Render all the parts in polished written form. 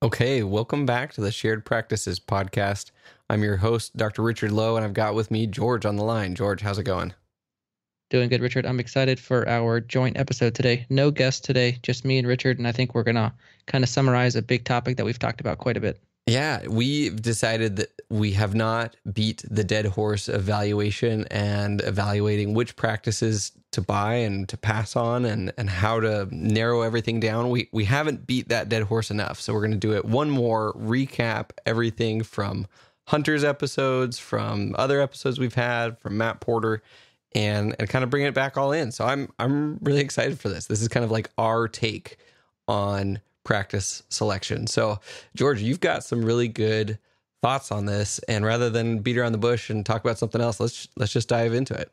Okay, welcome back to the Shared Practices podcast. I'm your host, Dr. Richard Lowe, and I've got with me George on the line. George, how's it going? Doing good, Richard. I'm excited for our joint episode today. No guest today, just me and Richard, and I think we're going to kind of summarize a big topic that we've talked about quite a bit. Yeah, we've decided that we have not beat the dead horse of valuation and evaluating which practices to buy and to pass on and how to narrow everything down. We haven't beat that dead horse enough. So we're going to do it one more, recap everything from Hunter's episodes, from other episodes we've had, from Matt Porter, and kind of bring it back all in. So I'm really excited for this. This is kind of like our take on practice selection. So, George, you've got some really good thoughts on this, and rather than beat around the bush and talk about something else, let's just dive into it.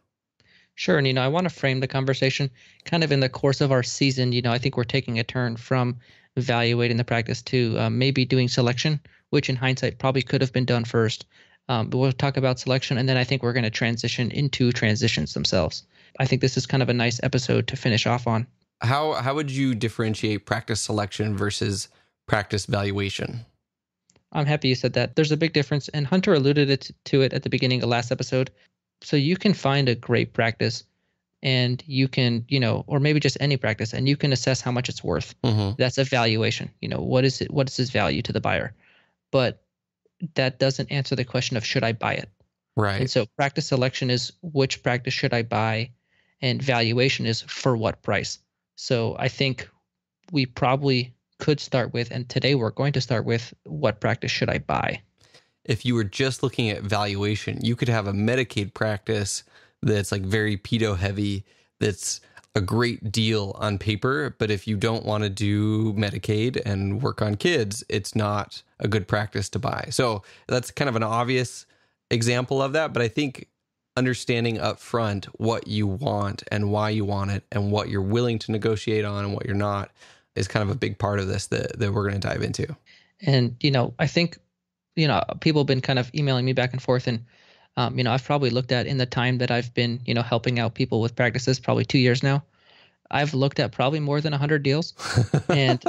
Sure, and I want to frame the conversation kind of in the course of our season. I think we're taking a turn from evaluating the practice to maybe doing selection, which in hindsight probably could have been done first. But we'll talk about selection, and then I think we're going to transition into transitions themselves. I think this is kind of a nice episode to finish off on. How would you differentiate practice selection versus practice valuation? I'm happy you said that. There's a big difference, and Hunter alluded to it at the beginning of last episode. So you can find a great practice, and you can, or maybe just any practice, and you can assess how much it's worth. Mm-hmm. That's a valuation. What is it? What is its value to the buyer? But that doesn't answer the question of should I buy it? Right. And so practice selection is which practice should I buy, and valuation is for what price. So I think we probably could start with, and today we're going to start with, what practice should I buy? If you were just looking at valuation, you could have a Medicaid practice that's like very pedo heavy, that's a great deal on paper, but if you don't want to do Medicaid and work on kids, it's not a good practice to buy. So that's kind of an obvious example of that, but I think understanding up front what you want and why you want it and what you're willing to negotiate on and what you're not is kind of a big part of this that we're going to dive into. And, I think, people have been kind of emailing me back and forth, and, I've probably looked at, in the time that I've been, helping out people with practices, probably 2 years now, I've looked at probably more than 100 deals, and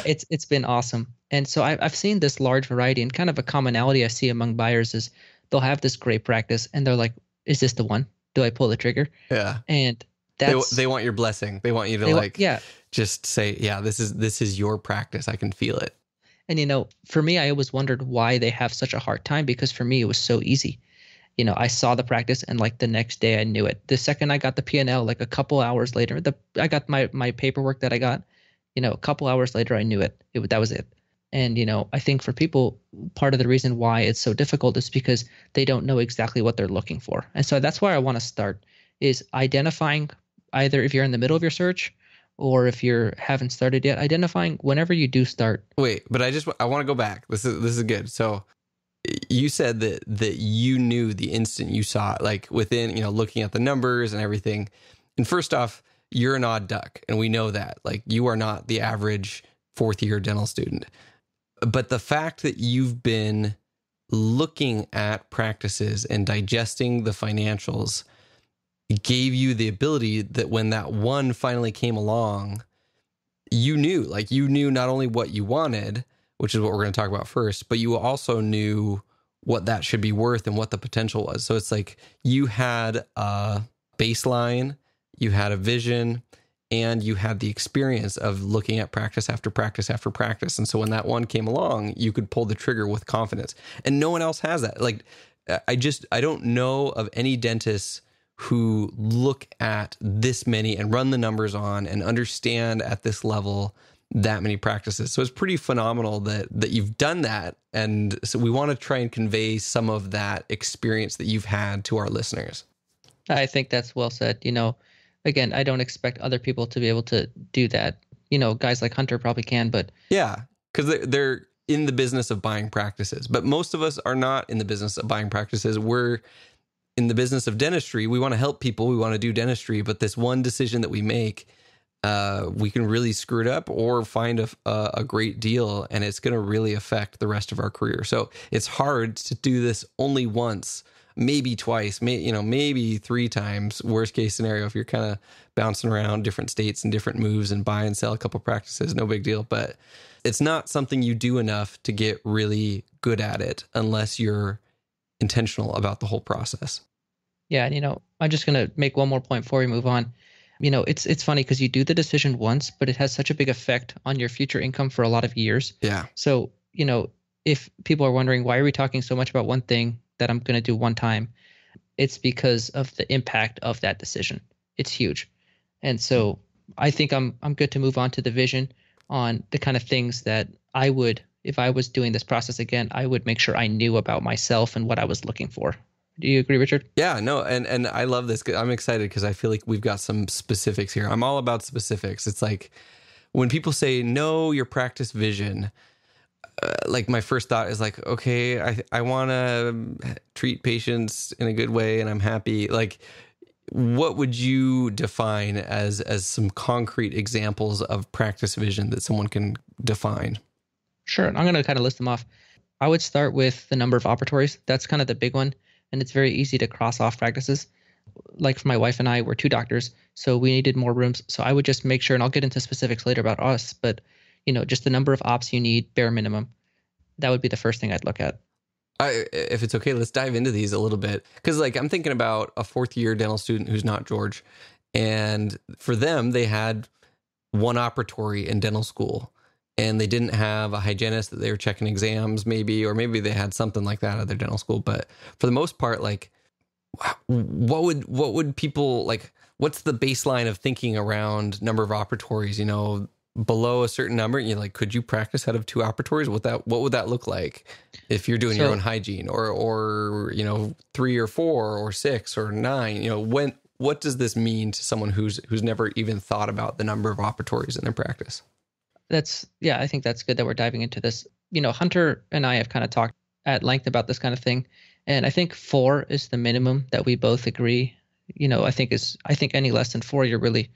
it's been awesome. And so I've seen this large variety, and kind of a commonality I see among buyers is they'll have this great practice and they're like, is this the one? Do I pull the trigger? Yeah. And that's, they want your blessing. They want you to just say, yeah, this is your practice. I can feel it. And, for me, I always wondered why they have such a hard time, because for me, it was so easy. I saw the practice, and like the next day I knew it. The second I got the P&L, like a couple hours later, I got my paperwork that I got, a couple hours later, I knew it. That was it. And, I think for people, part of the reason why it's so difficult is because they don't know exactly what they're looking for. And so that's where I want to start, is identifying, either if you're in the middle of your search or if you haven't started yet, identifying whenever you do start. Wait, but I want to go back. This is good. So you said that you knew the instant you saw it, like within, looking at the numbers and everything. And first off, you're an odd duck, and we know that. Like, you are not the average fourth year dental student. But the fact that you've been looking at practices and digesting the financials gave you the ability that when that one finally came along, you knew not only what you wanted, which is what we're going to talk about first, but you also knew what that should be worth and what the potential was. So it's like you had a baseline, you had a vision, and you had the experience of looking at practice after practice after practice. And so when that one came along, you could pull the trigger with confidence. And no one else has that. Like, I don't know of any dentists who look at this many and run the numbers on and understand at this level that many practices. So it's pretty phenomenal that you've done that. And so we want to try and convey some of that experience that you've had to our listeners. I think that's well said. Again, I don't expect other people to be able to do that. Guys like Hunter probably can, but yeah, because they're in the business of buying practices. But most of us are not in the business of buying practices. We're in the business of dentistry. We want to help people. We want to do dentistry. But this one decision that we make, we can really screw it up or find a great deal, and it's going to really affect the rest of our career. So it's hard to do this only once. maybe twice, maybe 3 times, worst case scenario, if you're kind of bouncing around different states and different moves and buy and sell a couple practices, no big deal. But it's not something you do enough to get really good at it unless you're intentional about the whole process. Yeah. And, I'm just going to make one more point before we move on. It's funny because you do the decision once, but it has such a big effect on your future income for a lot of years. Yeah. So, if people are wondering, why are we talking so much about one thing that I'm going to do one time? It's because of the impact of that decision. It's huge. And so I think I'm good to move on to the vision on the kind of things that I would, if I was doing this process again, I would make sure I knew about myself and what I was looking for. Do you agree, Richard? Yeah, no, and I love this. I'm excited because I feel like we've got some specifics here. I'm all about specifics. It's like when people say, know your practice vision, like my first thought is like, okay, I want to treat patients in a good way and I'm happy. Like, what would you define as some concrete examples of practice vision that someone can define? Sure. I'm going to kind of list them off. I would start with the number of operatories. That's kind of the big one. And it's very easy to cross off practices. Like for my wife and I, we're 2 doctors, so we needed more rooms. So I would just make sure, and I'll get into specifics later about us, but just the number of ops you need, bare minimum. That would be the first thing I'd look at. If it's okay, let's dive into these a little bit. Because like I'm thinking about a 4th-year dental student who's not George. And for them, they had 1 operatory in dental school. And they didn't have a hygienist that they were checking exams maybe, or maybe they had something like that at their dental school. But for the most part, like what would people like, what's the baseline of thinking around number of operatories, below a certain number? Like, could you practice out of 2 operatories? What would that look like if you're doing your own hygiene or 3 or 4 or 6 or 9, what does this mean to someone who's never even thought about the number of operatories in their practice? I think that's good that we're diving into this. Hunter and I have kind of talked at length about this kind of thing. And I think 4 is the minimum that we both agree. I think any less than 4, you're really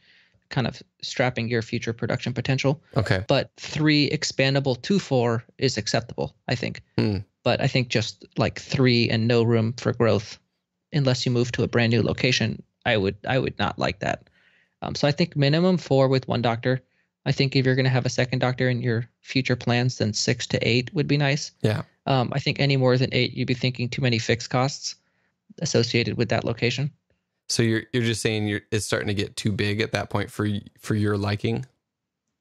kind of strapping your future production potential. Okay. But 3 expandable to 4 is acceptable, I think. But I think just like 3 and no room for growth, unless you move to a brand new location, I would not like that. So I think minimum 4 with 1 doctor. I think if you're going to have a second doctor in your future plans, then 6 to 8 would be nice. Yeah. I think any more than 8, you'd be thinking too many fixed costs associated with that location. So you're just saying it's starting to get too big at that point for your liking?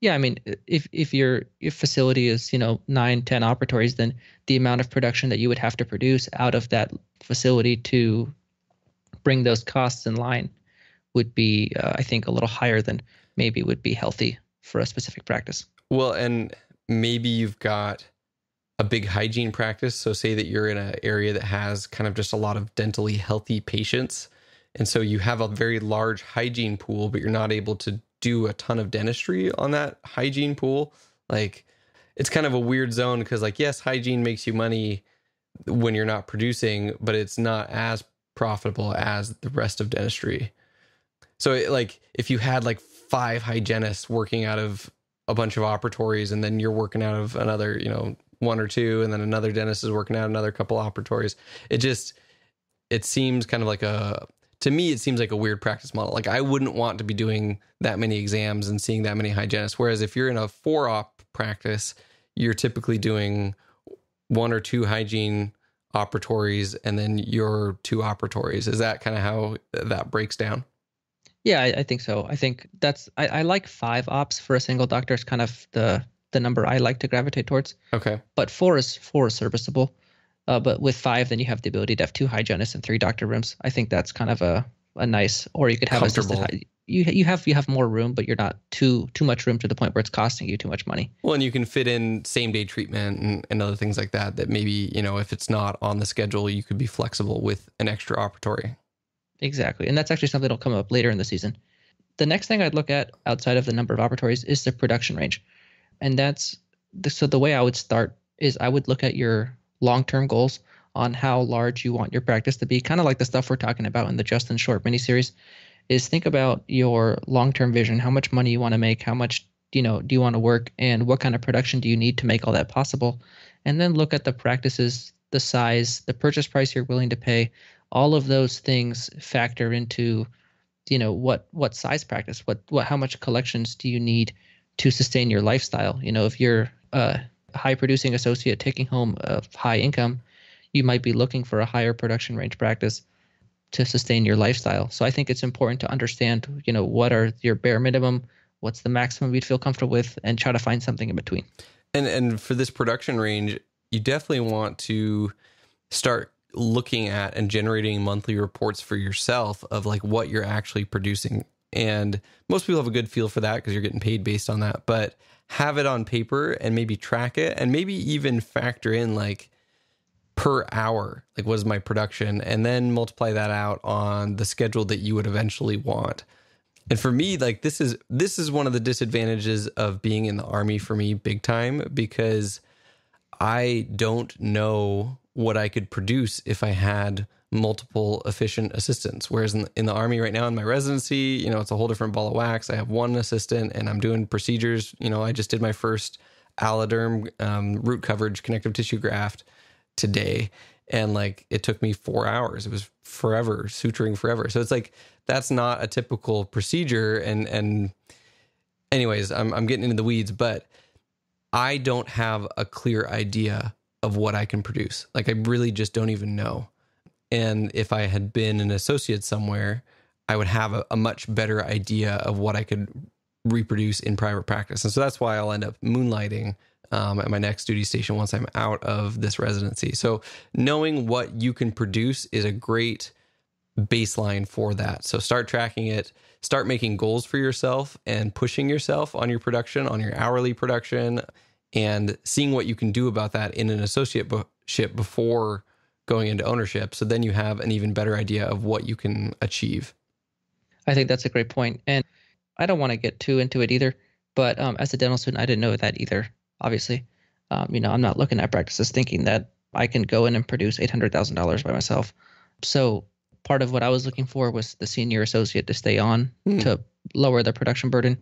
Yeah, I mean, if your facility is 9, 10 operatories, then the amount of production that you would have to produce out of that facility to bring those costs in line would be, I think, a little higher than maybe would be healthy for a specific practice. Well, and maybe you've got a big hygiene practice. So say that you're in an area that has kind of just a lot of dentally healthy patients. And so you have a very large hygiene pool, but you're not able to do a ton of dentistry on that hygiene pool. Like, it's kind of a weird zone because, like, yes, hygiene makes you money when you're not producing, but it's not as profitable as the rest of dentistry. So if you had like 5 hygienists working out of a bunch of operatories, and then you're working out of another, 1 or 2, and then another dentist is working out another couple operatories, it seems kind of to me, it seems like a weird practice model. Like, I wouldn't want to be doing that many exams and seeing that many hygienists. Whereas if you're in a 4-op practice, you're typically doing 1 or 2 hygiene operatories and then your 2 operatories. Is that kind of how that breaks down? Yeah, I think so. I think I like 5 ops for a single doctor. It's kind of the number I like to gravitate towards. Okay. But 4 is serviceable. But with 5, then you have the ability to have 2 hygienists and 3 doctor rooms. I think that's kind of a nice, or you could have comfortable. You have more room, but you're not too much room to the point where it's costing you too much money. Well, and you can fit in same day treatment and other things like that maybe, if it's not on the schedule, you could be flexible with an extra operatory. Exactly. And that's actually something that'll come up later in the season. The next thing I'd look at outside of the number of operatories is the production range. And so the way I would start is I would look at your long-term goals on how large you want your practice to be, kind of like the stuff we're talking about in the Justin Short miniseries, is think about your long-term vision, how much money you want to make, how much do you want to work, and what kind of production do you need to make all that possible. And then look at the practices, the size, the purchase price you're willing to pay, All of those things factor into, what size practice, what how much collections do you need to sustain your lifestyle? If you're a high producing associate taking home a high income, you might be looking for a higher production range practice to sustain your lifestyle. So I think it's important to understand, what are your bare minimum, what's the maximum you'd feel comfortable with, and try to find something in between. And for this production range, you definitely want to start looking at and generating monthly reports for yourself of like what you're actually producing. And most people have a good feel for that because you're getting paid based on that, but have it on paper and maybe track it and maybe even factor in like per hour, like what is my production, and then multiply that out on the schedule that you would eventually want. And for me, like this is one of the disadvantages of being in the Army for me big time, because I don't know what I could produce if I had multiple efficient assistants. Whereas in the Army right now in my residency, it's a whole different ball of wax. I have one assistant and I'm doing procedures. I just did my first alloderm root coverage connective tissue graft today. And like, it took me 4 hours. It was forever, suturing forever. So it's like, that's not a typical procedure. And anyways, I'm getting into the weeds, but I don't have a clear idea of what I can produce. Like, I really just don't even know. And if I had been an associate somewhere, I would have a much better idea of what I could reproduce in private practice. And so that's why I'll end up moonlighting at my next duty station once I'm out of this residency. So knowing what you can produce is a great baseline for that. So start tracking it, start making goals for yourself and pushing yourself on your production, on your hourly production, and seeing what you can do about that in an associateship before going into ownership. So then you have an even better idea of what you can achieve. I think that's a great point. And I don't want to get too into it either, but as a dental student, I didn't know that either, obviously. I'm not looking at practices thinking that I can go in and produce $800,000 by myself. So part of what I was looking for was the senior associate to stay on to lower the production burden,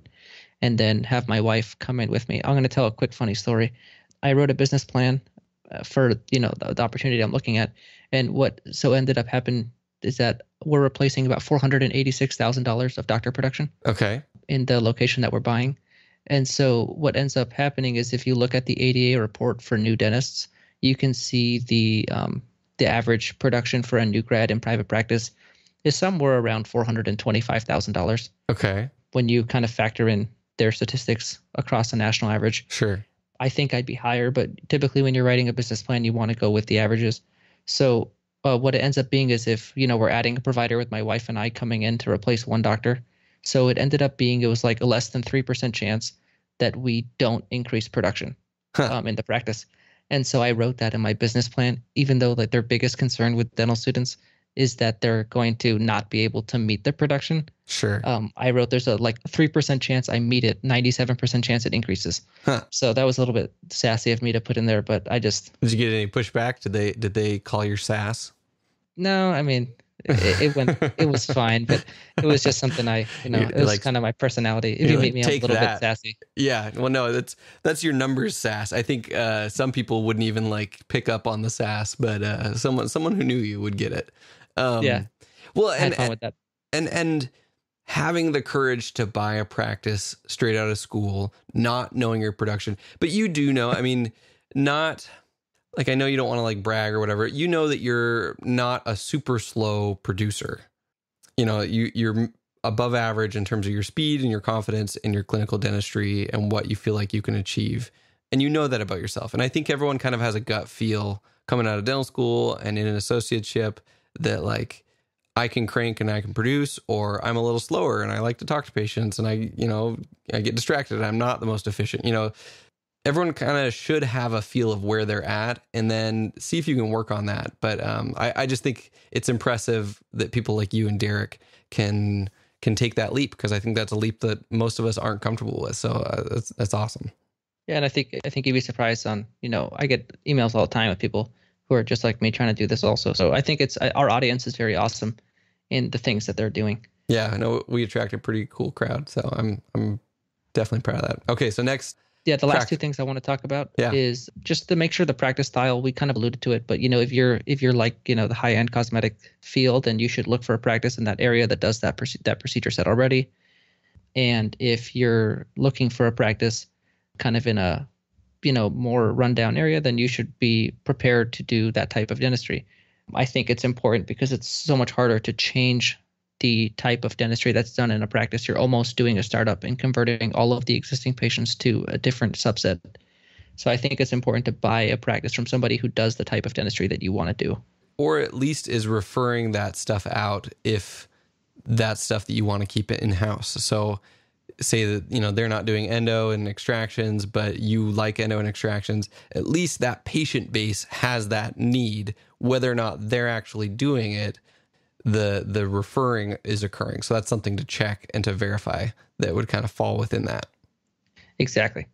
and then have my wife come in with me. I'm going to tell a quick funny story. I wrote a business plan for the opportunity I'm looking at, and what so ended up happening is that we're replacing about $486,000 of doctor production. Okay. In the location that we're buying. And so what ends up happening is if you look at the ADA report for new dentists, you can see the average production for a new grad in private practice is somewhere around $425,000. Okay. When you kind of factor in their statistics across the national average. Sure. I think I'd be higher, but typically when you're writing a business plan, you want to go with the averages. So what it ends up being is if, we're adding a provider with my wife and I coming in to replace one doctor. So it ended up being, it was like a less than 3% chance that we don't increase production in the practice. And so I wrote that in my business plan, even though like their biggest concern with dental students is that they're going to not be able to meet the production. Sure. I wrote there's a like 3% chance I meet it, 97% chance it increases. So that was a little bit sassy of me to put in there, but I just... Did you get any pushback? Did they call your sass? No, I mean, it was fine, but it was just something it was like, kind of my personality. If you meet me, I'm a little bit sassy. Yeah. Well, no, that's your numbers sass. I think some people wouldn't even like pick up on the sass, but someone who knew you would get it. Yeah. Well, I had fun with that. And having the courage to buy a practice straight out of school, not knowing your production, but you do know, I mean, not like, I know you don't want to like brag or whatever. You know that you're not a super slow producer. You're above average in terms of your speed and your confidence in your clinical dentistry and what you feel like you can achieve. And you know that about yourself. And I think everyone kind of has a gut feel coming out of dental school and in an associateship that like, I can crank and I can produce, or I'm a little slower and I like to talk to patients and I get distracted. I'm not the most efficient, Everyone kind of should have a feel of where they're at and then see if you can work on that. But I just think it's impressive that people like you and Derek can take that leap, because I think that's a leap that most of us aren't comfortable with. So that's awesome. Yeah, and I think you'd be surprised on, I get emails all the time with people who are just like me trying to do this also. So I think our audience is very awesome in the things that they're doing. Yeah, I know we attract a pretty cool crowd. So I'm definitely proud of that. Okay, so next, Yeah, the last two things I want to talk about is just to make sure the practice style, we kind of alluded to it, but if you're like, the high-end cosmetic field, then you should look for a practice in that area that does that procedure set already. And if you're looking for a practice kind of in a, more rundown area, then you should be prepared to do that type of dentistry. I think it's important because it's so much harder to change the type of dentistry that's done in a practice. You're almost doing a startup and converting all of the existing patients to a different subset. So I think it's important to buy a practice from somebody who does the type of dentistry that you want to do. Or at least is referring that stuff out if that's stuff that you want to keep it in-house. So say that, they're not doing endo and extractions, but you like endo and extractions, at least that patient base has that need, whether or not they're actually doing it. The referring is occurring. So that's something to check and to verify that would kind of fall within that. Exactly.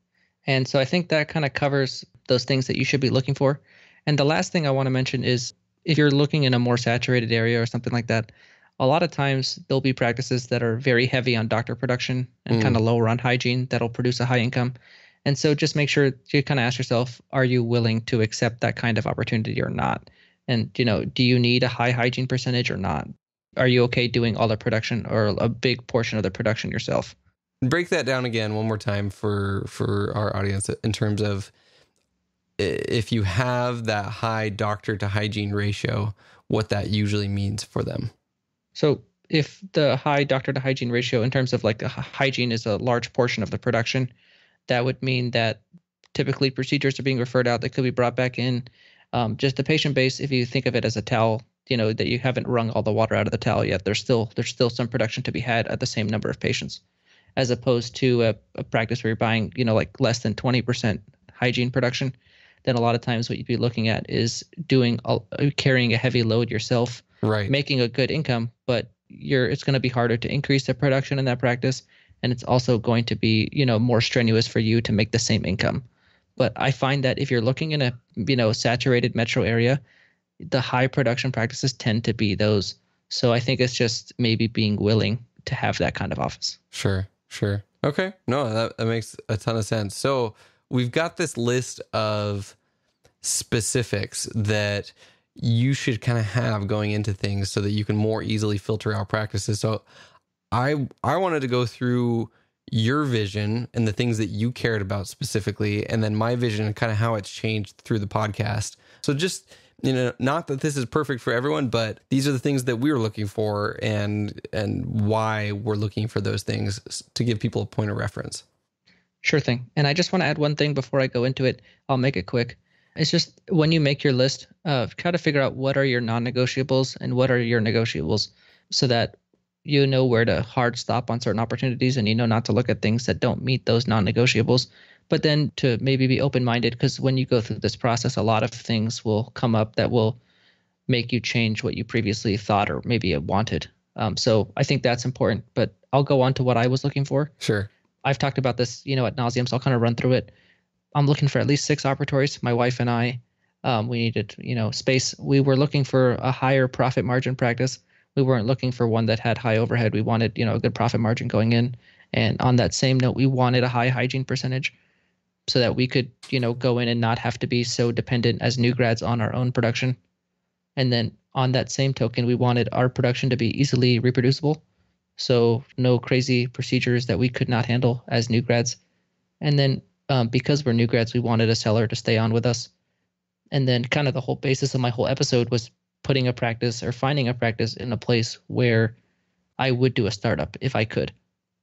And so I think that kind of covers those things that you should be looking for. And the last thing I want to mention is if you're looking in a more saturated area or something like that, a lot of times there'll be practices that are very heavy on doctor production and kind of lower on hygiene that'll produce a high income. And so just make sure you kind of ask yourself, are you willing to accept that kind of opportunity or not? And, do you need a high hygiene percentage or not? Are you okay doing all the production or a big portion of the production yourself? Break that down again one more time for our audience in terms of if you have that high doctor to hygiene ratio, what that usually means for them. So if the high doctor to hygiene ratio in terms of like hygiene is a large portion of the production, that would mean that typically procedures are being referred out that could be brought back in. Just the patient base, if you think of it as a towel, that you haven't wrung all the water out of the towel yet, there's still some production to be had at the same number of patients, as opposed to a practice where you're buying, like less than 20% hygiene production. Then a lot of times what you'd be looking at is carrying a heavy load yourself, right, making a good income, but it's going to be harder to increase the production in that practice. And it's also going to be, more strenuous for you to make the same income. But I find that if you're looking in a, saturated metro area, the high production practices tend to be those. So I think it's just maybe being willing to have that kind of office. Sure. Okay. No, that makes a ton of sense. So we've got this list of specifics that you should kind of have going into things so that you can more easily filter out practices. So I wanted to go through your vision and the things that you cared about specifically, and then my vision and kind of how it's changed through the podcast. So just, not that this is perfect for everyone, but these are the things that we were looking for and why we're looking for those things to give people a point of reference. Sure thing. And I just want to add one thing before I go into it. I'll make it quick. It's just when you make your list, try to figure out what are your non-negotiables and what are your negotiables so that you know where to hard stop on certain opportunities and not to look at things that don't meet those non-negotiables, but then to maybe be open-minded, because when you go through this process, a lot of things will come up that will make you change what you previously thought or maybe wanted. So I think that's important, but I'll go on to what I was looking for. Sure. I've talked about this, ad nauseum, so I'll kind of run through it. I'm looking for at least 6 operatories. My wife and I, we needed, space. We were looking for a higher profit margin practice. We weren't looking for one that had high overhead. We wanted, a good profit margin going in. And on that same note, we wanted a high hygiene percentage so that we could, go in and not have to be so dependent as new grads on our own production. And then on that same token, we wanted our production to be easily reproducible. So no crazy procedures that we could not handle as new grads. And then because we're new grads, we wanted a seller to stay on with us. And then kind of the whole basis of my whole episode was putting a practice or finding a practice in a place where I would do a startup if I could.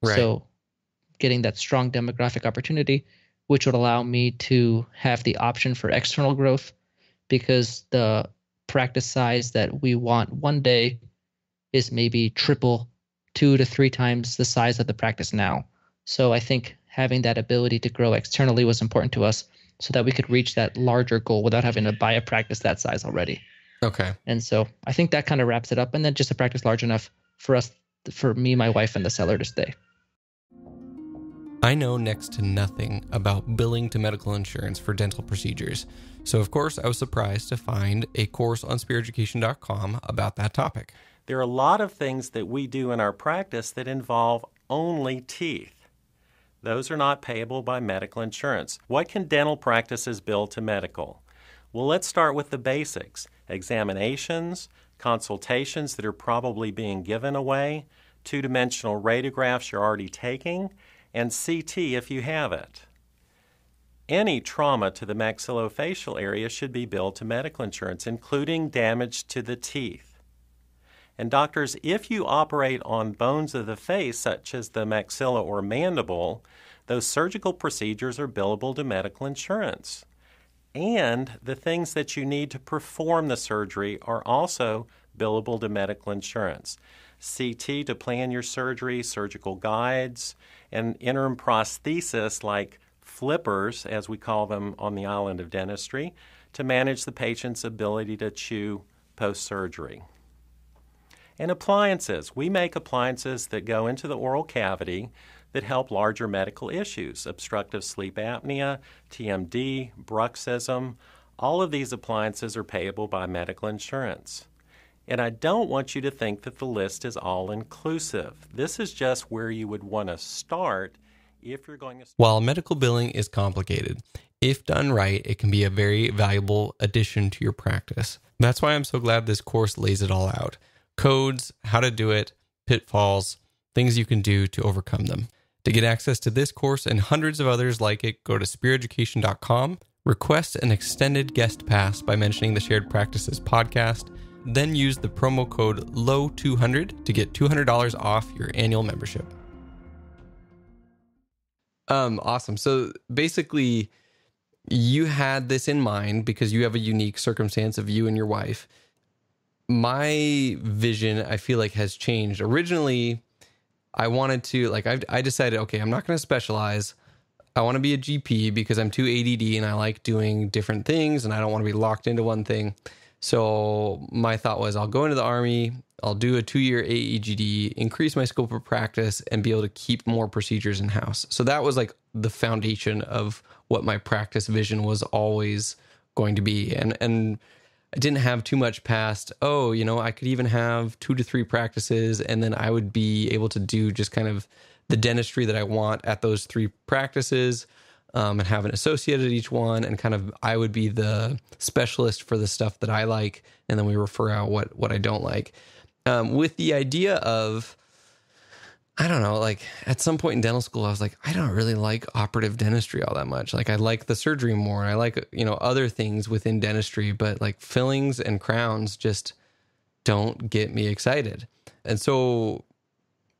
Right. So getting that strong demographic opportunity, which would allow me to have the option for external growth, because the practice size that we want one day is maybe triple, 2 to 3 times the size of the practice now. So I think having that ability to grow externally was important to us so that we could reach that larger goal without having to buy a practice that size already. Okay. And so I think that kind of wraps it up. And then just a practice large enough for me, my wife, and the seller to stay. I know next to nothing about billing to medical insurance for dental procedures. So of course I was surprised to find a course on speareducation.com about that topic. There are a lot of things that we do in our practice that involve only teeth. Those are not payable by medical insurance. What can dental practices bill to medical? Well, let's start with the basics. Examinations, consultations that are probably being given away, two-dimensional radiographs you're already taking, and CT if you have it. Any trauma to the maxillofacial area should be billed to medical insurance, including damage to the teeth. And doctors, if you operate on bones of the face, such as the maxilla or mandible, those surgical procedures are billable to medical insurance. And the things that you need to perform the surgery are also billable to medical insurance. CT to plan your surgery, surgical guides, and interim prosthesis like flippers, as we call them on the island of dentistry, to manage the patient's ability to chew post-surgery. And appliances. We make appliances that go into the oral cavity that help larger medical issues, obstructive sleep apnea, TMD, bruxism. All of these appliances are payable by medical insurance. And I don't want you to think that the list is all-inclusive. This is just where you would want to start if you're going to... While medical billing is complicated, if done right, it can be a very valuable addition to your practice. That's why I'm so glad this course lays it all out. Codes, how to do it, pitfalls, things you can do to overcome them. To get access to this course and hundreds of others like it, go to speareducation.com, request an extended guest pass by mentioning the Shared Practices podcast, then use the promo code LOW200 to get $200 off your annual membership. Awesome. So basically, you had this in mind because you have a unique circumstance of you and your wife. My vision, I feel like, has changed. Originally, I wanted to, like, I decided, okay, I'm not going to specialize. I want to be a GP because I'm too ADD and I like doing different things and I don't want to be locked into one thing. So my thought was I'll go into the Army, I'll do a 2-year AEGD, increase my scope of practice, and be able to keep more procedures in-house. So that was like the foundation of what my practice vision was always going to be. And I didn't have too much past, I could even have 2 to 3 practices and then I would be able to do just kind of the dentistry that I want at those 3 practices. And have an associate at each one, and kind of I would be the specialist for the stuff that I like, and then we refer out what I don't like. With the idea of, I don't know, like at some point in dental school, I was like, I don't really like operative dentistry all that much. Like I like the surgery more, and I like, other things within dentistry, but like fillings and crowns just don't get me excited. And so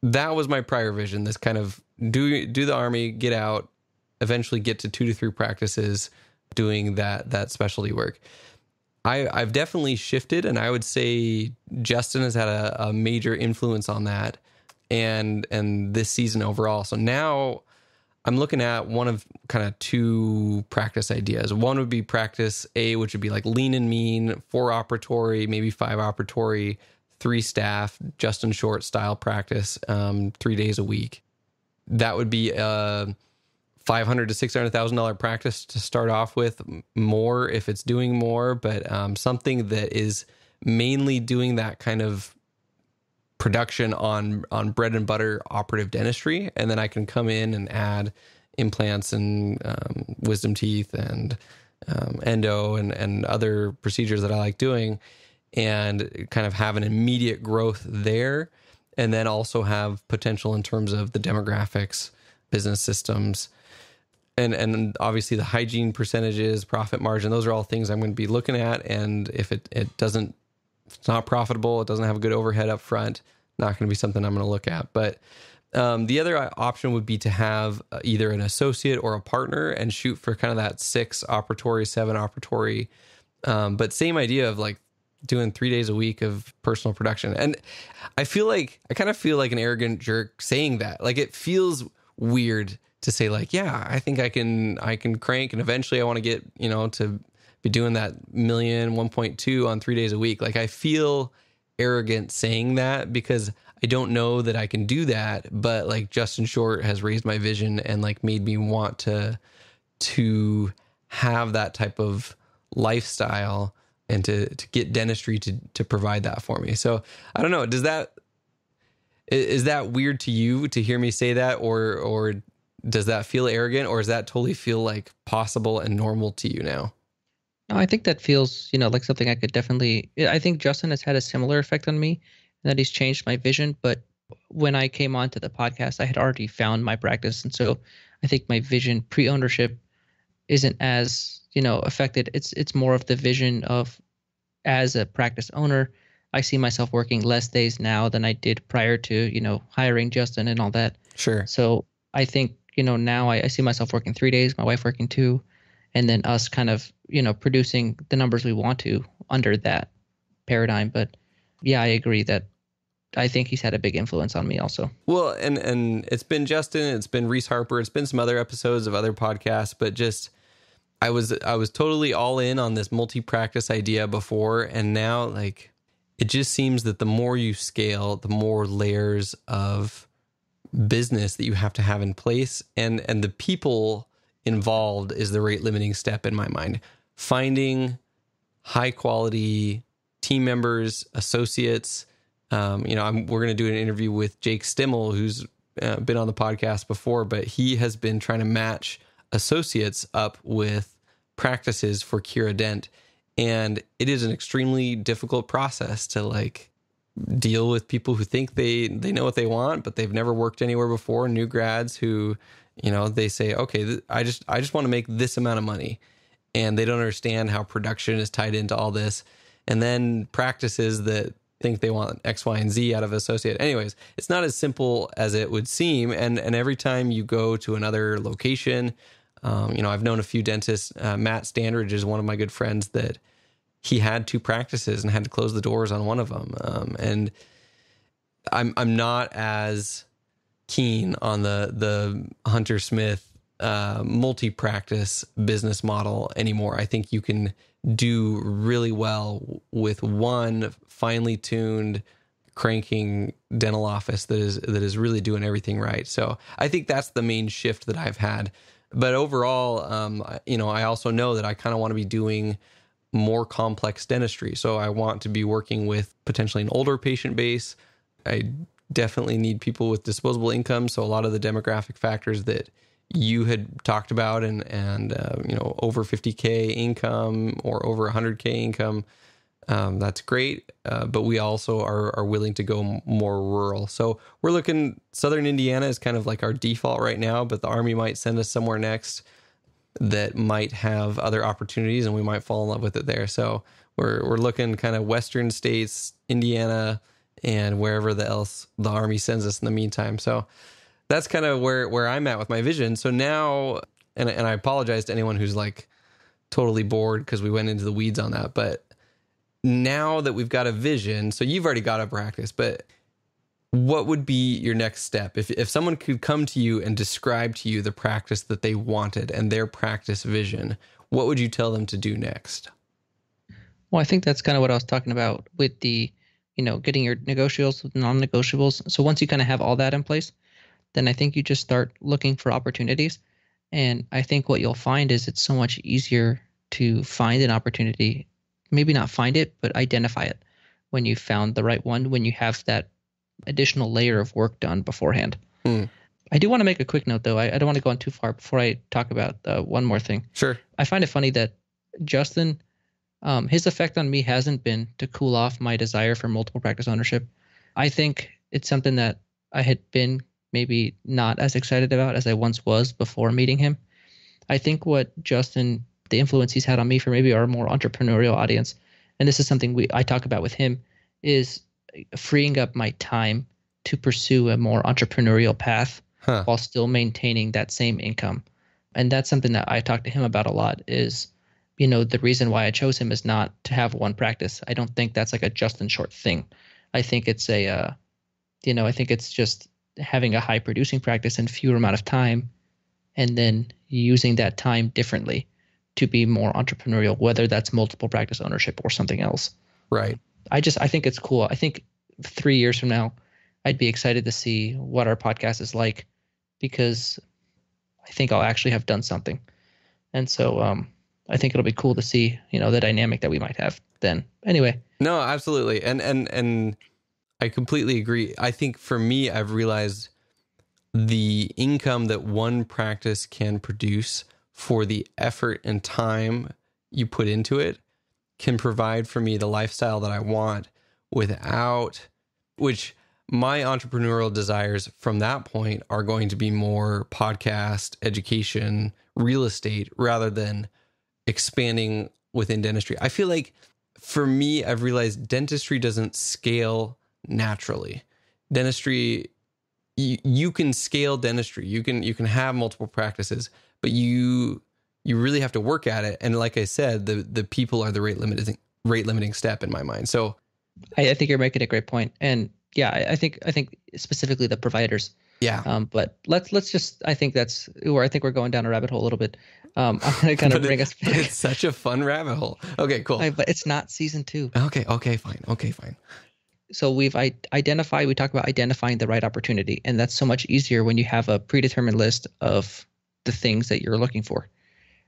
that was my prior vision, this kind of do the Army, get out, eventually get to 2 to 3 practices doing that specialty work. I've definitely shifted, and I would say Justin has had a major influence on that and this season overall. So now I'm looking at one of kind of 2 practice ideas. One would be practice A, which would be like lean and mean, 4 operatory, maybe 5 operatory, 3 staff, Justin Short style practice, 3 days a week. That would be $500,000 to $600,000 practice to start off with, more if it's doing more, but something that is mainly doing that kind of production on bread and butter operative dentistry, and then I can come in and add implants and wisdom teeth and endo and other procedures that I like doing, and kind of have an immediate growth there, and then also have potential in terms of the demographics, business systems, and obviously the hygiene percentages, profit margin. Those are all things I'm going to be looking at. And if it's not profitable, it doesn't have a good overhead up front, not going to be something I'm going to look at. But the other option would be to have either an associate or a partner and shoot for kind of that 6 operatory, 7 operatory. But same idea of like doing 3 days a week of personal production. And I kind of feel like an arrogant jerk saying that. Like it feels weird to say like, yeah, I think I can crank, and eventually I want to get, to be doing that 1.2 on 3 days a week. Like I feel arrogant saying that because I don't know that I can do that, but like Justin Short has raised my vision and like made me want to have that type of lifestyle and to get dentistry to provide that for me. So I don't know, is that weird to you to hear me say that, or does that feel arrogant, or does that totally feel like possible and normal to you now? No, I think that feels, like something I could definitely. I think Justin has had a similar effect on me, in that he's changed my vision. But when I came onto the podcast, I had already found my practice, and so I think my vision pre-ownership isn't as affected. It's more of the vision of, as a practice owner, I see myself working less days now than I did prior to hiring Justin and all that. Sure. So I think now I see myself working 3 days, my wife working 2, and then us kind of producing the numbers we want to under that paradigm. But yeah, I agree that I think he's had a big influence on me also. Well, and it's been Justin, it's been Reese Harper, it's been some other episodes of other podcasts, but just I was totally all in on this multi-practice idea before, and now like it just seems that the more you scale, the more layers of business that you have to have in place, and the people involved is the rate limiting step in my mind. Finding high quality team members, associates. We're going to do an interview with Jake Stimmel, who's been on the podcast before, but he has been trying to match associates up with practices for Kira Dent. And it is an extremely difficult process to like deal with people who think they know what they want, but they've never worked anywhere before. New grads who, they say, okay, I just want to make this amount of money, and they don't understand how production is tied into all this. And then practices that think they want X, Y, and Z out of associate. Anyways, it's not as simple as it would seem. And every time you go to another location, I've known a few dentists. Matt Standridge is one of my good friends that he had 2 practices and had to close the doors on one of them. And I'm not as keen on the Hunter Smith multi-practice business model anymore. I think you can do really well with one finely tuned cranking dental office that is really doing everything right. So I think that's the main shift that I've had. But overall, I also know that I kind of want to be doing more complex dentistry. So I want to be working with potentially an older patient base. I definitely need people with disposable income. So a lot of the demographic factors that you had talked about and over 50K income or over 100K income, that's great. But we also are willing to go more rural. So we're looking, Southern Indiana is kind of like our default right now, but the Army might send us somewhere next that might have other opportunities, and we might fall in love with it there. So we're looking kind of Western states, Indiana, and wherever else the Army sends us in the meantime. So that's kind of where I'm at with my vision. So now, and I apologize to anyone who's like totally bored because we went into the weeds on that, but now that we've got a vision, so you've already got a practice, but what would be your next step? If someone could come to you and describe to you the practice that they wanted and their practice vision, what would you tell them to do next? Well, I think that's kind of what I was talking about with the, getting your negotiables, non-negotiables. So once you kind of have all that in place, then I think you just start looking for opportunities. And I think what you'll find is it's so much easier to find an opportunity, maybe not find it, but identify it when you found the right one, when you have that additional layer of work done beforehand. I do want to make a quick note, though. I don't want to go on too far before I talk about one more thing. Sure. I find it funny that Justin, his effect on me hasn't been to cool off my desire for multiple practice ownership. I think it's something that I had been maybe not as excited about as I once was before meeting him. I think what Justin, the influence he's had on me for maybe our more entrepreneurial audience, and this is something I talk about with him, is freeing up my time to pursue a more entrepreneurial path while still maintaining that same income. And that's something that I talk to him about a lot is, the reason why I chose him is not to have one practice. I don't think that's like a Justin Short thing. I think it's I think it's just having a high producing practice in fewer amount of time and then using that time differently to be more entrepreneurial, whether that's multiple practice ownership or something else. Right. I think it's cool. I think 3 years from now, I'd be excited to see what our podcast is like because I think I'll actually have done something. And so I think it'll be cool to see, the dynamic that we might have then. Anyway. No, absolutely. And I completely agree. I think for me, I've realized the income that one practice can produce for the effort and time you put into it can provide for me the lifestyle that I want without which my entrepreneurial desires from that point are going to be more podcast, education, real estate, rather than expanding within dentistry. I feel like for me, I've realized dentistry doesn't scale naturally. Dentistry, you can scale dentistry. You can have multiple practices, but you really have to work at it. And like I said, the people are the rate limiting step in my mind. So I think you're making a great point. And yeah, I think specifically the providers. yeah. But let's just, I think that's where I think we're going down a rabbit hole a little bit. I'm going to kind of bring us back. It's such a fun rabbit hole. Okay, cool. But it's not season 2. Okay, fine. So we talked about identifying the right opportunity. And that's so much easier when you have a predetermined list of the things that you're looking for.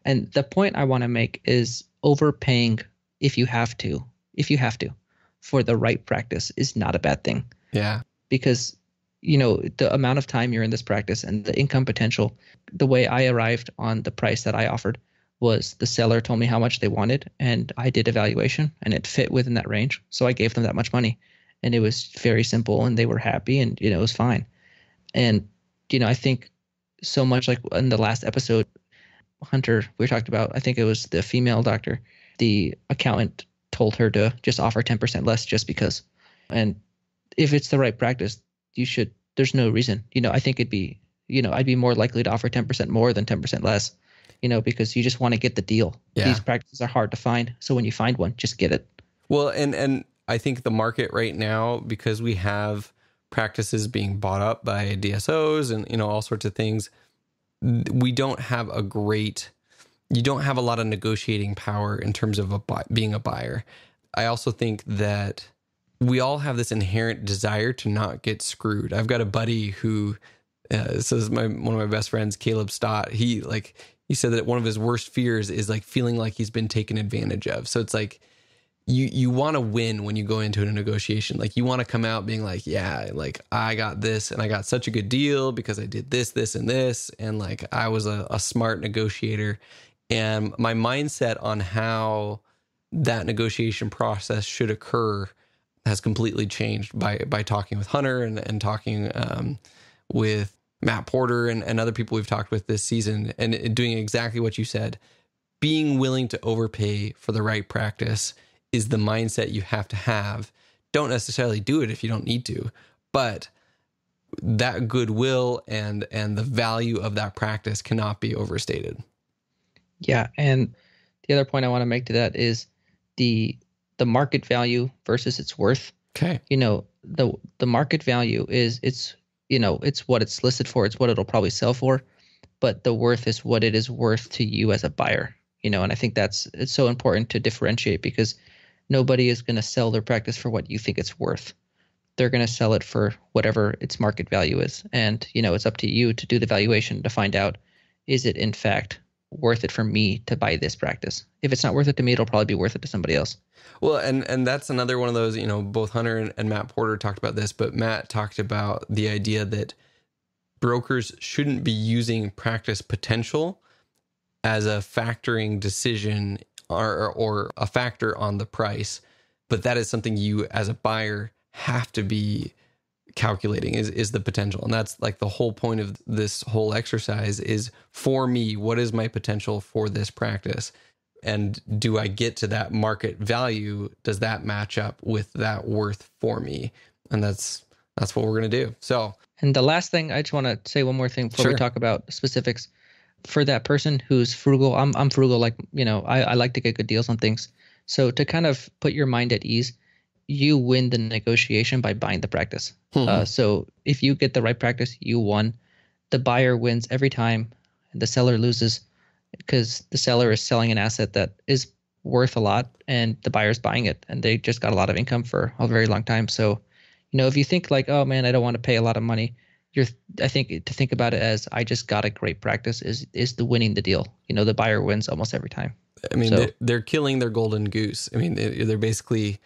And the point I want to make is overpaying if you have to, for the right practice is not a bad thing. Yeah. Because, the amount of time you're in this practice and the income potential, the way I arrived on the price that I offered was the seller told me how much they wanted and I did evaluation and it fit within that range. So I gave them that much money and it was very simple and they were happy and, it was fine. And, I think so much like in the last episode, Hunter, we talked about, I think it was the female doctor, the accountant told her to just offer 10% less just because. And if it's the right practice, there's no reason, I think it'd be, I'd be more likely to offer 10% more than 10% less, because you just want to get the deal. Yeah. These practices are hard to find. So when you find one, just get it. Well, and I think the market right now, because we have practices being bought up by DSOs and, all sorts of things, you don't have a lot of negotiating power in terms of being a buyer. I also think that we all have this inherent desire to not get screwed. I've got a buddy who, says one of my best friends, Caleb Stott, he said that one of his worst fears is like feeling like he's been taken advantage of. So it's like, you want to win when you go into a negotiation. Like you want to come out being like, yeah, like I got this and I got such a good deal because I did this, this, and this. And like, I was a smart negotiator. And my mindset on how that negotiation process should occur has completely changed by talking with Hunter and talking with Matt Porter and other people we've talked with this season and doing exactly what you said. Being willing to overpay for the right practice is the mindset you have to have. Don't necessarily do it if you don't need to, but that goodwill and the value of that practice cannot be overstated. Yeah. And the other point I want to make to that is the market value versus its worth. Okay. The market value is it's what it's listed for. It's what it'll probably sell for, but the worth is what it is worth to you as a buyer, and I think it's so important to differentiate because nobody is going to sell their practice for what you think it's worth. They're going to sell it for whatever its market value is. And, it's up to you to do the valuation to find out, is it in fact worth it for me to buy this practice? If it's not worth it to me, it'll probably be worth it to somebody else. Well, and that's another one of those, both Hunter and Matt Porter talked about this, but Matt talked about the idea that brokers shouldn't be using practice potential as a factoring decision or a factor on the price. But that is something you as a buyer have to be calculating is the potential. And that's like the whole point of this whole exercise is, for me, what is my potential for this practice? And do I get to that market value? Does that match up with that worth for me? And that's what we're going to do. So, and the last thing, I just want to say one more thing before Sure. we talk about specifics. For that person who's frugal, I'm frugal, like, I like to get good deals on things. So to kind of put your mind at ease, you win the negotiation by buying the practice. So if you get the right practice, you won. The buyer wins every time, and the seller loses because the seller is selling an asset that is worth a lot, and the buyer's buying it, and they just got a lot of income for a very long time. So, if you think like, oh man, I don't want to pay a lot of money, I think to think about it as I just got a great practice is the winning the deal. The buyer wins almost every time. I mean, they're killing their golden goose. I mean, they're basically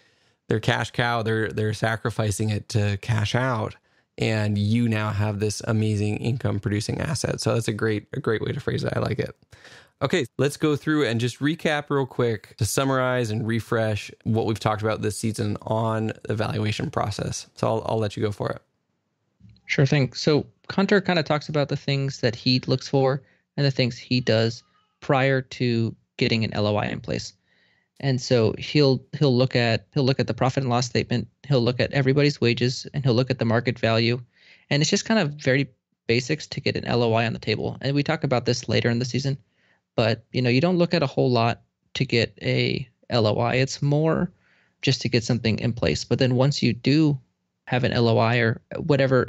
their cash cow. They're sacrificing it to cash out. and you now have this amazing income producing asset. So that's a great way to phrase it. I like it. Okay, let's go through and just recap real quick to summarize and refresh what we've talked about this season on the evaluation process. So I'll let you go for it. Sure thing. So Hunter kind of talks about the things that he looks for and the things he does prior to getting an LOI in place. And so he'll look at the profit and loss statement, he'll look at everybody's wages, and he'll look at the market value. And it's just kind of very basics to get an LOI on the table. And we talk about this later in the season. But, you don't look at a whole lot to get a LOI. It's more just to get something in place. But then once you do have an LOI or whatever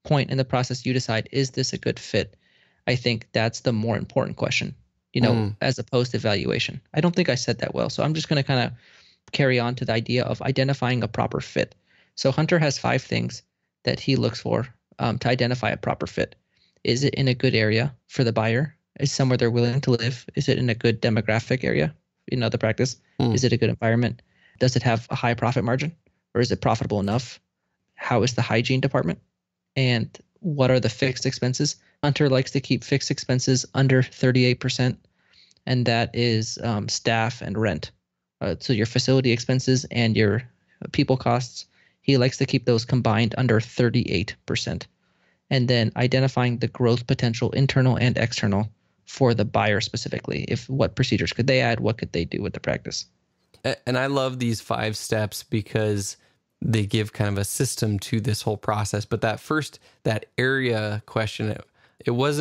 point in the process you decide, is this a good fit? I think that's the more important question, as opposed to valuation. I don't think I said that well. So I'm just going to kind of carry on to the idea of identifying a proper fit. So Hunter has 5 things that he looks for to identify a proper fit. Is it in a good area for the buyer? Is somewhere they're willing to live? Is it in a good demographic area? The practice. Is it a good environment? Does it have a high profit margin, or is it profitable enough? How is the hygiene department? And what are the fixed expenses? Hunter likes to keep fixed expenses under 38%, and that is staff and rent. So your facility expenses and your people costs, he likes to keep those combined under 38%. And then identifying the growth potential, internal and external, for the buyer specifically. What procedures could they add? What could they do with the practice? And I love these 5 steps because they give kind of a system to this whole process. But that area question, it was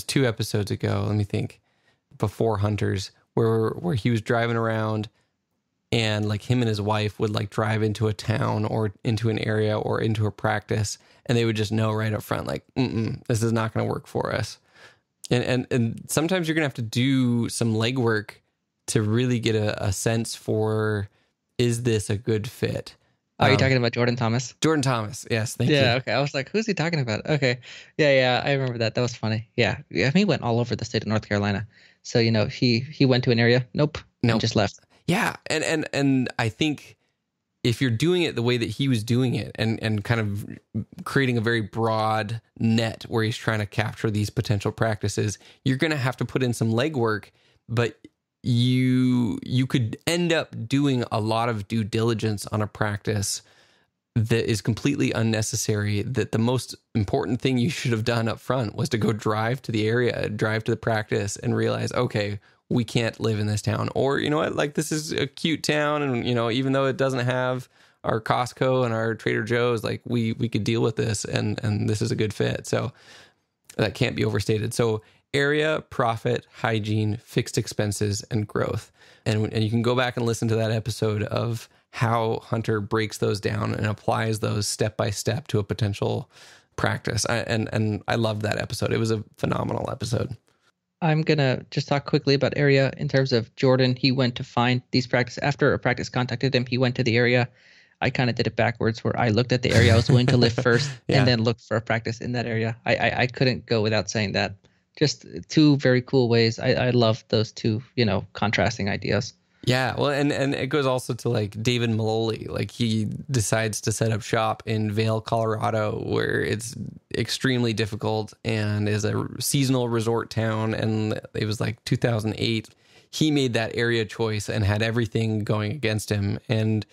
2 episodes ago, let me think, before Hunter's, where he was driving around and like him and his wife would like drive into a town or into an area or into a practice, and they would just know right up front, like, this is not going to work for us. And sometimes you're going to have to do some legwork to really get a sense for, is this a good fit? Are you talking about Jordan Thomas? Jordan Thomas, yes, thank you. Yeah, okay. I was like, who's he talking about? Okay. Yeah, I remember that. That was funny. Yeah, he went all over the state of North Carolina. So, he went to an area, nope, and just left. Yeah, and I think if you're doing it the way that he was doing it and kind of creating a very broad net where he's trying to capture these potential practices, you're going to have to put in some legwork, but you could end up doing a lot of due diligence on a practice that is completely unnecessary, that the most important thing you should have done up front was to go drive to the area, drive to the practice and realize, okay, we can't live in this town. Or, you know what, like this is a cute town and, even though it doesn't have our Costco and our Trader Joe's, like we could deal with this and this is a good fit. So that can't be overstated. So area, profit, hygiene, fixed expenses, and growth. And you can go back and listen to that episode of how Hunter breaks those down and applies those step by step to a potential practice. And I loved that episode. It was a phenomenal episode. I'm going to just talk quickly about area in terms of Jordan. He went to find these practices. After a practice contacted him, he went to the area. I kind of did it backwards where I looked at the area I was willing to live first and then looked for a practice in that area. I couldn't go without saying that. Just 2 very cool ways. I love those 2, contrasting ideas. Yeah, well, and it goes also to like David Maloney. Like he decides to set up shop in Vail, Colorado, where it's extremely difficult and is a seasonal resort town. And it was like 2008. He made that area choice and had everything going against him, and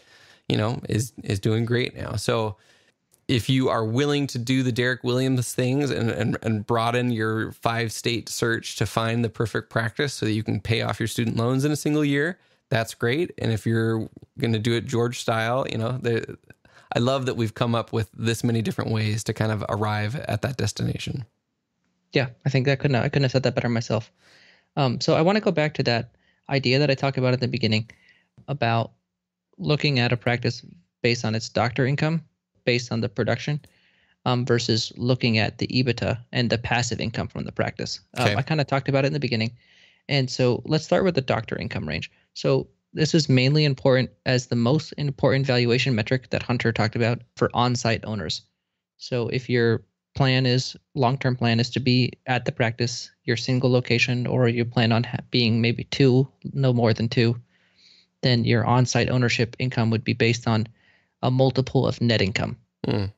is doing great now. So if you are willing to do the Derek Williams things and broaden your 5-state search to find the perfect practice so that you can pay off your student loans in a single year, that's great. And if you're going to do it George style, I love that we've come up with this many different ways to kind of arrive at that destination. Yeah, I think I couldn't have said that better myself. So I want to go back to that idea that I talked about at the beginning about looking at a practice based on its doctor income, based on the production, versus looking at the EBITDA and the passive income from the practice. Okay. I kind of talked about it in the beginning. And so let's start with the doctor income range. So this is mainly important as the most important valuation metric that Hunter talked about for on-site owners. So if your long-term plan is to be at the practice, your single location, or you plan on being maybe 2, no more than 2, then your on-site ownership income would be based on a multiple of net income.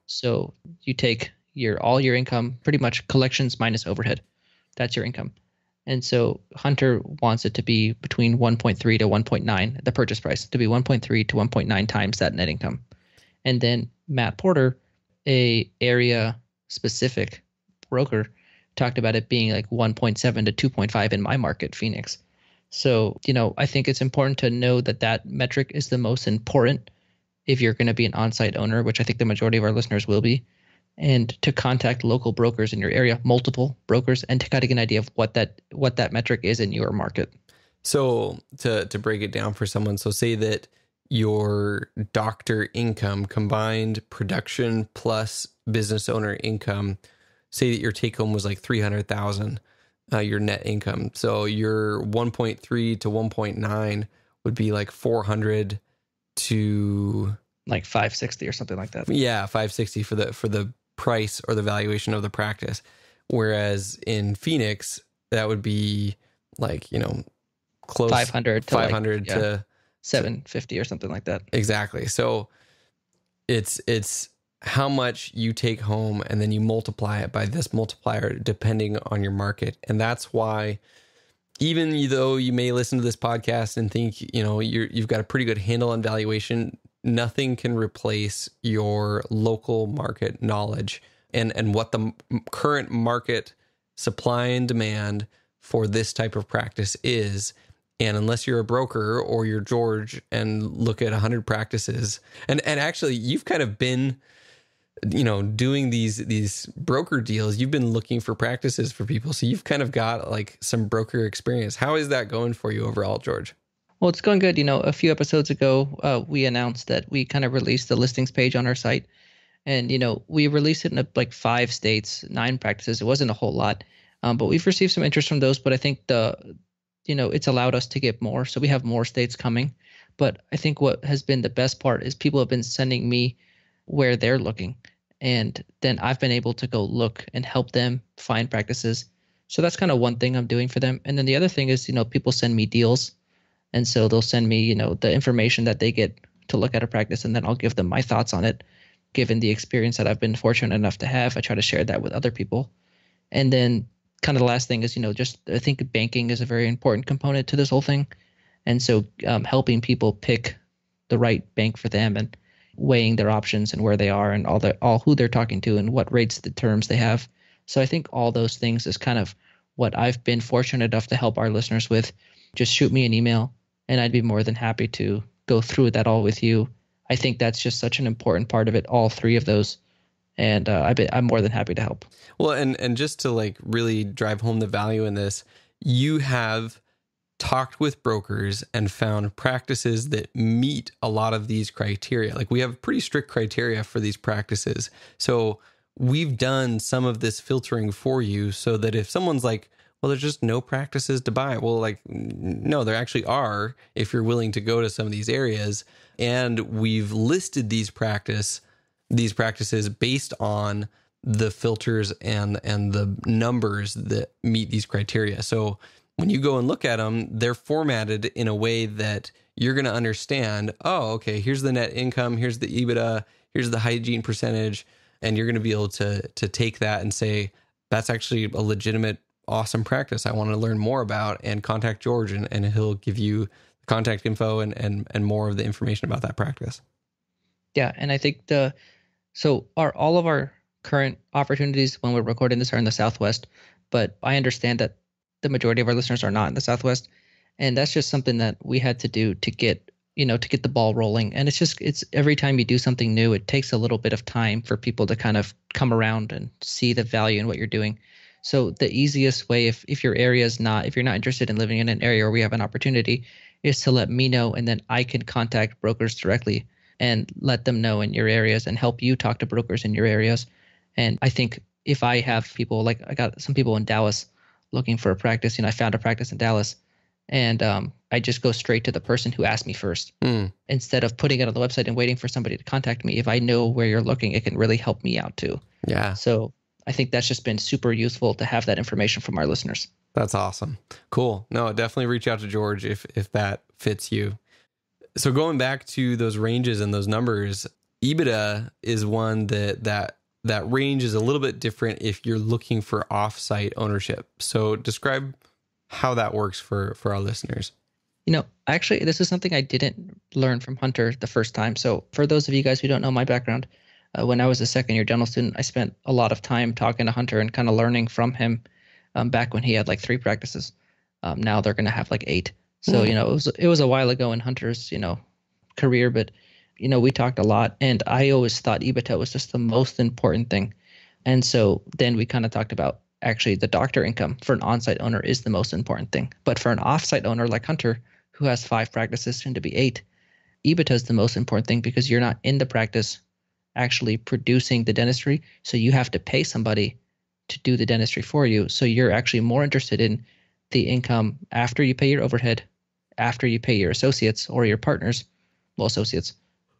So you take all your income, pretty much collections minus overhead. That's your income. And so Hunter wants it to be between 1.3 to 1.9, the purchase price, to be 1.3 to 1.9 times that net income. And then Matt Porter, a area specific broker, talked about it being like 1.7 to 2.5 in my market, Phoenix. So, I think it's important to know that metric is the most important if you're going to be an on-site owner, which I think the majority of our listeners will be, and to contact local brokers in your area, multiple brokers, and to kind of get an idea of what that metric is in your market. So to break it down for someone, so say that your doctor income, combined production plus business owner income, say that your take home was like 300,000, your net income. So your 1.3 to 1.9 would be like 400 to like 560 or something like that. Yeah, 560 for the price or the valuation of the practice. Whereas in Phoenix, that would be like, close 500 to 500 to 750 or something like that. Exactly. So it's how much you take home and then you multiply it by this multiplier depending on your market. And that's why, even though you may listen to this podcast and think, you've got a pretty good handle on valuation, nothing can replace your local market knowledge and what the current market supply and demand for this type of practice is. And unless you're a broker or you're George and look at 100 practices, and actually you've kind of been, doing these broker deals, you've been looking for practices for people. So you've kind of got like some broker experience. How is that going for you overall, George? Well, it's going good. A few episodes ago, we announced that we kind of released the listings page on our site. And, we released it in like 5 states, 9 practices. It wasn't a whole lot, but we've received some interest from those. But I think it's allowed us to get more. So we have more states coming. But I think what has been the best part is people have been sending me where they're looking. And then I've been able to go look and help them find practices. So that's kind of one thing I'm doing for them. And then the other thing is, people send me deals. And so they'll send me, the information that they get to look at a practice, and then I'll give them my thoughts on it. Given the experience that I've been fortunate enough to have, I try to share that with other people. And then kind of the last thing is, I think banking is a very important component to this whole thing. And so helping people pick the right bank for them and weighing their options and where they are and all who they're talking to and what rates, the terms they have. So I think all those things is kind of what I've been fortunate enough to help our listeners with. Just shoot me an email and I'd be more than happy to go through that all with you. I think that's just such an important part of it, all 3 of those. And I'm more than happy to help. Well, and just to like really drive home the value in this, you have talked with brokers and found practices that meet a lot of these criteria. Like we have pretty strict criteria for these practices. So we've done some of this filtering for you so that if someone's like, well, there's just no practices to buy. Well, like, no, there actually are if you're willing to go to some of these areas. And we've listed these practices based on the filters and the numbers that meet these criteria. So when you go and look at them, they're formatted in a way that you're going to understand, oh, okay, here's the net income, here's the EBITDA, here's the hygiene percentage. And you're going to be able to take that and say, that's actually a legitimate, awesome practice I want to learn more about, and contact George and he'll give you contact info and more of the information about that practice. Yeah. And I think all of our current opportunities when we're recording this are in the Southwest, but I understand that the majority of our listeners are not in the Southwest. And that's just something that we had to do to get the ball rolling. And it's every time you do something new, it takes a little bit of time for people to kind of come around and see the value in what you're doing. So the easiest way, if your area is if you're not interested in living in an area where we have an opportunity, is to let me know, and then I can contact brokers directly and let them know in your areas and help you talk to brokers in your areas. And I think if I have people, like I got some people in Dallas looking for a practice, I found a practice in Dallas, and I just go straight to the person who asked me first instead of putting it on the website and waiting for somebody to contact me. If I know where you're looking, it can really help me out too. Yeah. So I think that's just been super useful to have that information from our listeners. That's awesome. Cool. No, definitely reach out to George if that fits you. So going back to those ranges and those numbers, EBITDA is one that range is a little bit different if you're looking for offsite ownership. So describe how that works for our listeners. Actually, this is something I didn't learn from Hunter the first time. So for those of you guys who don't know my background, when I was a second-year dental student, I spent a lot of time talking to Hunter and kind of learning from him back when he had like 3 practices. Now they're going to have like 8. So, it was a while ago in Hunter's, career, but, we talked a lot. And I always thought EBITDA was just the most important thing. And so then we kind of talked about actually the doctor income for an on-site owner is the most important thing. But for an off-site owner like Hunter, who has 5 practices, soon to be 8, EBITDA is the most important thing because you're not in the practice actually producing the dentistry. So you have to pay somebody to do the dentistry for you. So you're actually more interested in the income after you pay your overhead, after you pay your associates or your partners, associates,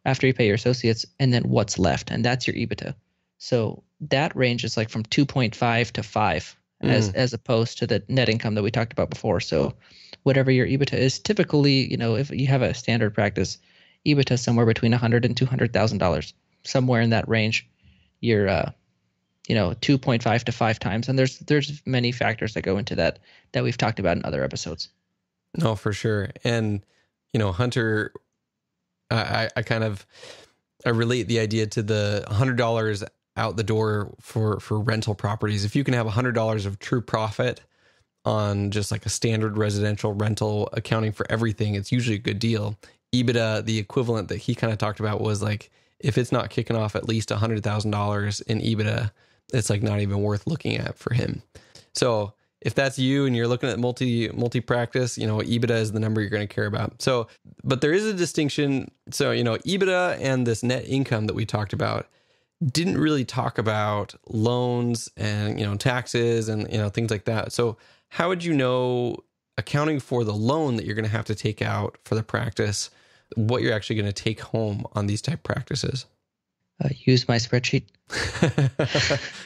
after you pay your associates, and then what's left. And that's your EBITDA. So that range is like from 2.5 to 5 as opposed to the net income that we talked about before. So whatever your EBITDA is, typically, if you have a standard practice, EBITDA is somewhere between $100,000 and $200,000, somewhere in that range. You're 2.5 to 5 times. And there's many factors that go into that we've talked about in other episodes. No, for sure. And, Hunter, I relate the idea to the $100 out the door for rental properties. If you can have $100 of true profit on just like a standard residential rental, accounting for everything, it's usually a good deal. EBITDA, the equivalent that he kind of talked about, was like, if it's not kicking off at least $100,000 in EBITDA, it's like not even worth looking at for him. So if that's you and you're looking at multi-practice, EBITDA is the number you're going to care about. So, but there is a distinction. So, EBITDA and this net income that we talked about didn't really talk about loans and, taxes and, things like that. So how would you know, accounting for the loan that you're going to have to take out for the practice, what you're actually going to take home on these type practices? Use my spreadsheet.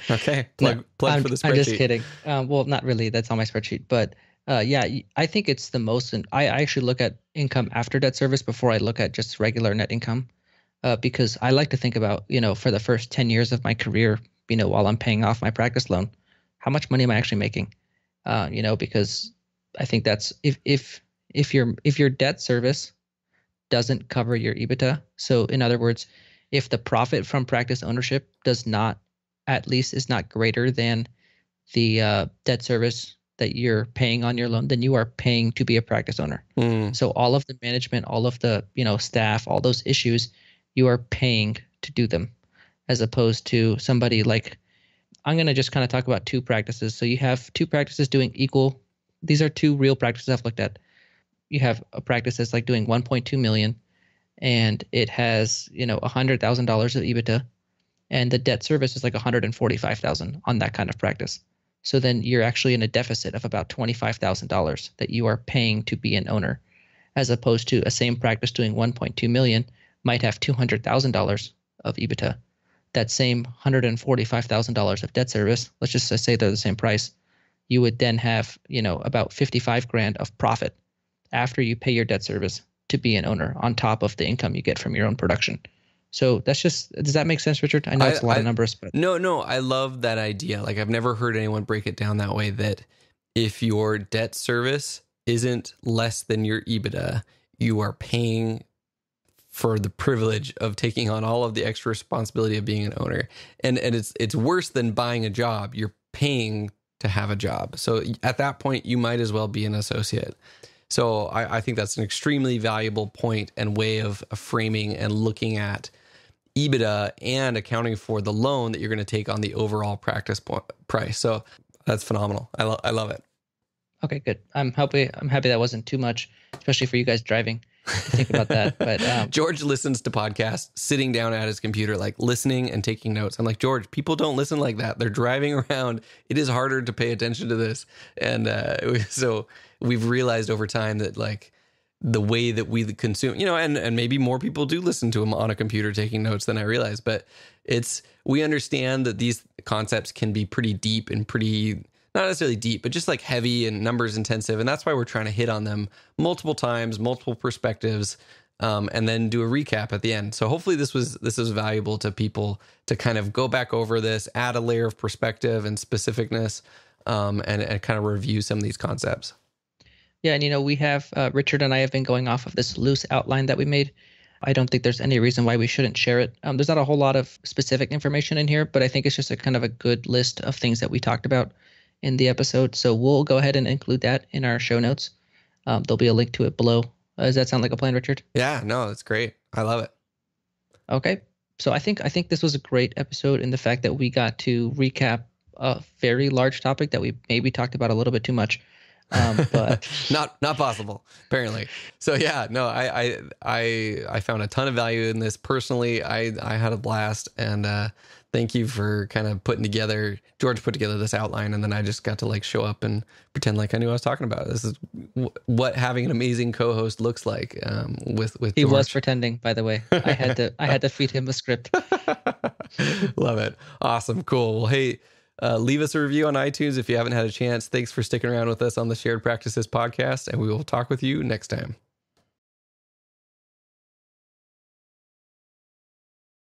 Okay. Plug for the spreadsheet. I'm just kidding. Well, not really. That's on my spreadsheet. But I think it's the most. I actually look at income after debt service before I look at just regular net income, because I like to think about, for the first 10 years of my career, while I'm paying off my practice loan, how much money am I actually making? Because I think that's if your debt service doesn't cover your EBITDA. So in other words, if the profit from practice ownership is not greater than the debt service that you're paying on your loan, then you are paying to be a practice owner. So all of the management, all of the staff, all those issues, you are paying to do them, as opposed to somebody like, I'm going to just kind of talk about 2 practices. So you have 2 practices doing equal. These are 2 real practices I've looked at. You have a practice that's like doing 1.2 million. And it has, $100,000 of EBITDA, and the debt service is like $145,000 on that kind of practice. So then you're actually in a deficit of about $25,000 that you are paying to be an owner, as opposed to a same practice doing 1.2 million might have $200,000 of EBITDA. That same $145,000 of debt service, let's just say they're the same price, you would then have, about $55,000 of profit after you pay your debt service to be an owner on top of the income you get from your own production. So that's just, does that make sense, Richard? I know it's a lot of numbers, but no, I love that idea. Like, I've never heard anyone break it down that way, that if your debt service isn't less than your EBITDA, you are paying for the privilege of taking on all of the extra responsibility of being an owner. And it's worse than buying a job. You're paying to have a job. So at that point, you might as well be an associate. So I think that's an extremely valuable point and way of framing and looking at EBITDA and accounting for the loan that you're going to take on the overall practice price. So that's phenomenal. I love it. Okay, good. I'm happy that wasn't too much, especially for you guys driving, to think about that. But George listens to podcasts sitting down at his computer, like listening and taking notes. I'm like, George, people don't listen like that. They're driving around. It is harder to pay attention to this. And so we've realized over time that like the way that we consume, and maybe more people do listen to him on a computer taking notes than I realize, but we understand that these concepts can be pretty deep and pretty, not necessarily deep, but just like heavy and numbers intensive. And that's why we're trying to hit on them multiple times, multiple perspectives, and then do a recap at the end. So hopefully this was valuable to people to kind of go back over this, add a layer of perspective and specificness, and kind of review some of these concepts. Yeah, and we have Richard and I have been going off of this loose outline that we made. I don't think there's any reason why we shouldn't share it. There's not a whole lot of specific information in here, but I think it's just a kind of a good list of things that we talked about in the episode. So we'll go ahead and include that in our show notes. There'll be a link to it below. Does that sound like a plan, Richard? Yeah, no, it's great. I love it. Okay. So I think this was a great episode in the fact that we got to recap a very large topic that we maybe talked about a little bit too much. But not possible, apparently. So yeah, no, I found a ton of value in this personally. I had a blast, and thank you for kind of George put together this outline, and then I just got to like show up and pretend like I knew what I was talking about. This is what having an amazing co-host looks like. With he George. was pretending, by the way. I had to feed him a script. Love it. Awesome. Cool. Well, hey, leave us a review on iTunes if you haven't had a chance. Thanks for sticking around with us on the Shared Practices podcast, and we will talk with you next time.